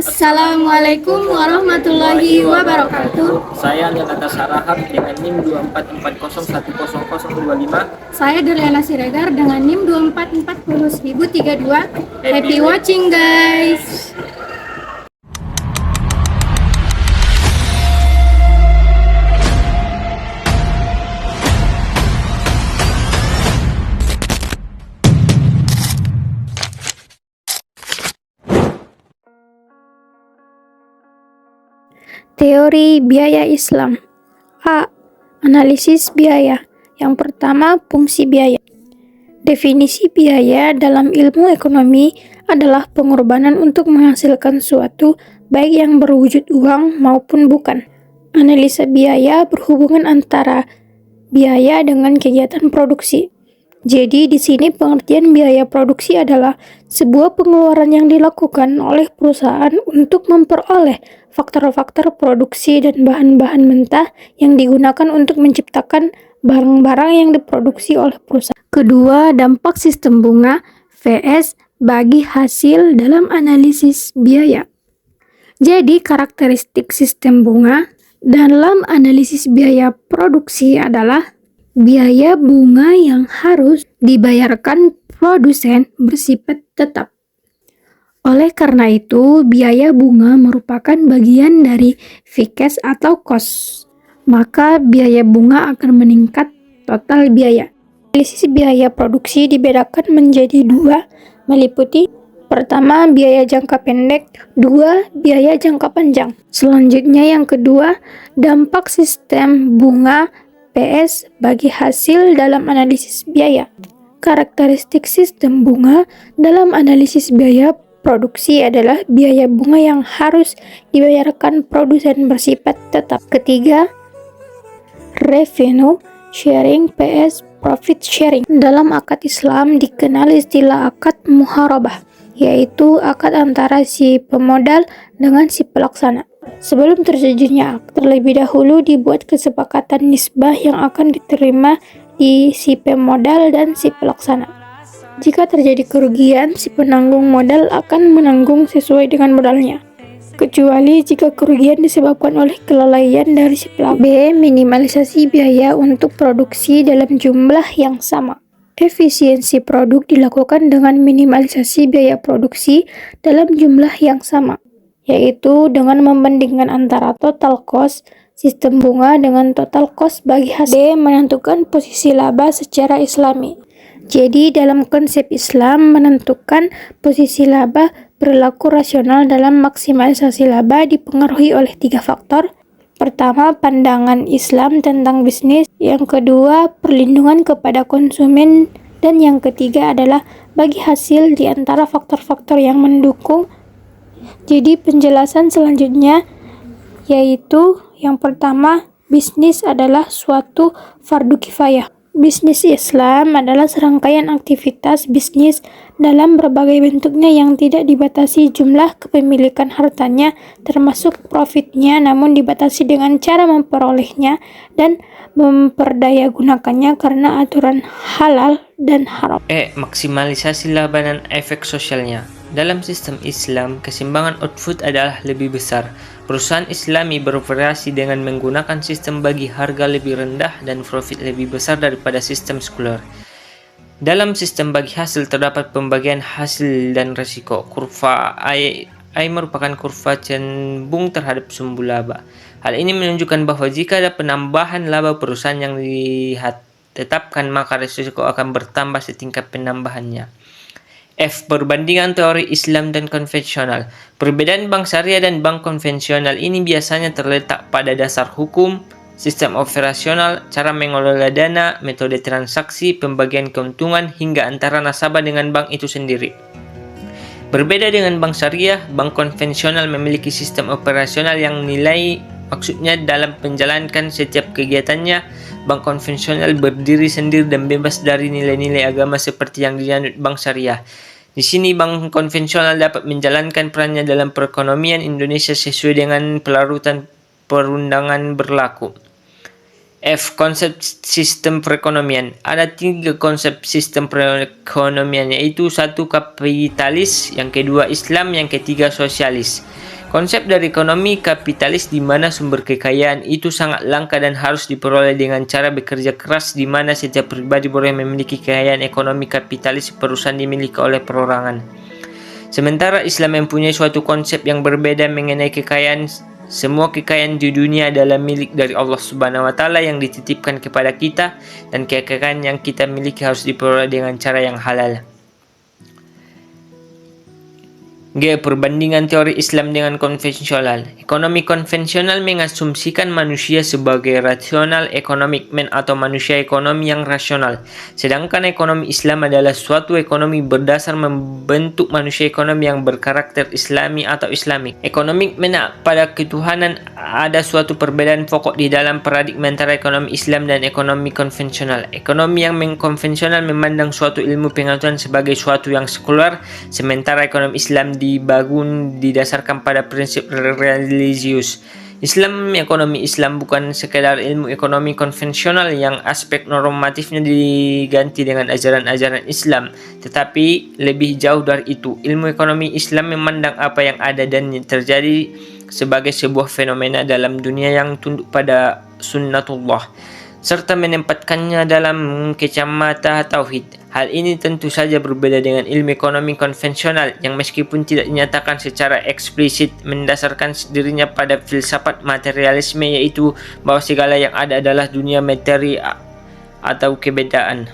Assalamualaikum warahmatullahi wabarakatuh. Saya Nyanata Sarahap dengan NIM 2440100025. Saya Deliana Siregar dengan NIM 244032. Happy watching guys. Teori biaya Islam. A. Analisis biaya. Yang pertama, fungsi biaya. Definisi biaya dalam ilmu ekonomi adalah pengorbanan untuk menghasilkan suatu, baik yang berwujud uang maupun bukan. Analisa biaya berhubungan antara biaya dengan kegiatan produksi. Jadi di sini pengertian biaya produksi adalah sebuah pengeluaran yang dilakukan oleh perusahaan untuk memperoleh faktor-faktor produksi dan bahan-bahan mentah yang digunakan untuk menciptakan barang-barang yang diproduksi oleh perusahaan. Kedua, dampak sistem bunga vs bagi hasil dalam analisis biaya. Jadi karakteristik sistem bunga dalam analisis biaya produksi adalah biaya bunga yang harus dibayarkan produsen bersifat tetap. Oleh karena itu, biaya bunga merupakan bagian dari fixed cost atau cost. Maka biaya bunga akan meningkat total biaya. Analisis biaya produksi dibedakan menjadi dua, meliputi pertama, biaya jangka pendek, dua, biaya jangka panjang. Selanjutnya yang kedua, dampak sistem bunga PS bagi hasil dalam analisis biaya. Karakteristik sistem bunga dalam analisis biaya produksi adalah biaya bunga yang harus dibayarkan produsen bersifat tetap. Ketiga, revenue sharing PS profit sharing. Dalam akad Islam dikenal istilah akad muharabah, yaitu akad antara si pemodal dengan si pelaksana. Sebelum terjadinya akad, terlebih dahulu dibuat kesepakatan nisbah yang akan diterima di si pemodal dan si pelaksana. Jika terjadi kerugian, si penanggung modal akan menanggung sesuai dengan modalnya, kecuali jika kerugian disebabkan oleh kelalaian dari si pelaku. B. Minimalisasi biaya untuk produksi dalam jumlah yang sama. Efisiensi produk dilakukan dengan minimalisasi biaya produksi dalam jumlah yang sama, yaitu dengan membandingkan antara total cost sistem bunga dengan total cost bagi hasil. D. Menentukan posisi laba secara islami. Jadi dalam konsep Islam, menentukan posisi laba berlaku rasional dalam maksimalisasi laba dipengaruhi oleh tiga faktor. Pertama, pandangan Islam tentang bisnis. Yang kedua, perlindungan kepada konsumen. Dan yang ketiga adalah bagi hasil di antara faktor-faktor yang mendukung. Jadi penjelasan selanjutnya yaitu yang pertama, bisnis adalah suatu fardu kifayah. Bisnis Islam adalah serangkaian aktivitas bisnis dalam berbagai bentuknya yang tidak dibatasi jumlah kepemilikan hartanya termasuk profitnya, namun dibatasi dengan cara memperolehnya dan memperdayagunakannya karena aturan halal dan haram. E. Maksimalisasi laba dan efek sosialnya. Dalam sistem Islam, keseimbangan output adalah lebih besar. Perusahaan Islami beroperasi dengan menggunakan sistem bagi harga lebih rendah dan profit lebih besar daripada sistem sekuler. Dalam sistem bagi hasil terdapat pembagian hasil dan risiko. Kurva I merupakan kurva cenderung terhadap sumbu laba. Hal ini menunjukkan bahwa jika ada penambahan laba perusahaan yang ditetapkan, maka risiko akan bertambah setingkat penambahannya. F. Perbandingan teori Islam dan konvensional. Perbedaan bank syariah dan bank konvensional ini biasanya terletak pada dasar hukum, sistem operasional, cara mengelola dana, metode transaksi, pembagian keuntungan, hingga antara nasabah dengan bank itu sendiri. Berbeda dengan bank syariah, bank konvensional memiliki sistem operasional yang maksudnya dalam menjalankan setiap kegiatannya. Bank konvensional berdiri sendiri dan bebas dari nilai-nilai agama seperti yang dianut bank syariah. Di sini bank konvensional dapat menjalankan perannya dalam perekonomian Indonesia sesuai dengan pelarutan perundangan berlaku. F. Konsep sistem perekonomian. Ada 3 konsep sistem perekonomian, yaitu 1. Kapitalis, yang kedua Islam, yang ketiga sosialis. Konsep dari ekonomi kapitalis di mana sumber kekayaan itu sangat langka dan harus diperoleh dengan cara bekerja keras, di mana setiap pribadi boleh memiliki kekayaan. Ekonomi kapitalis perusahaan dimiliki oleh perorangan. Sementara Islam mempunyai suatu konsep yang berbeda mengenai kekayaan. Semua kekayaan di dunia adalah milik dari Allah Subhanahu wa Ta'ala yang dititipkan kepada kita, dan kekayaan yang kita miliki harus diperoleh dengan cara yang halal. G. Perbandingan teori Islam dengan konvensional. Ekonomi konvensional mengasumsikan manusia sebagai rasional economic man atau manusia ekonomi yang rasional. Sedangkan ekonomi Islam adalah suatu ekonomi berdasar membentuk manusia ekonomi yang berkarakter Islami atau Islamik. Economic man pada ketuhanan ada suatu perbedaan pokok di dalam paradigma antara ekonomi Islam dan ekonomi konvensional. Ekonomi yang konvensional memandang suatu ilmu pengetahuan sebagai suatu yang sekuler, sementara ekonomi Islam dibangun didasarkan pada prinsip religius. Ekonomi Islam bukan sekedar ilmu ekonomi konvensional yang aspek normatifnya diganti dengan ajaran-ajaran Islam, tetapi lebih jauh dari itu. Ilmu ekonomi Islam memandang apa yang ada dan terjadi sebagai sebuah fenomena dalam dunia yang tunduk pada sunnatullah, serta menempatkannya dalam kacamata tauhid. Hal ini tentu saja berbeda dengan ilmu ekonomi konvensional yang meskipun tidak dinyatakan secara eksplisit mendasarkan dirinya pada filsafat materialisme, yaitu bahwa segala yang ada adalah dunia materi atau kebedaan.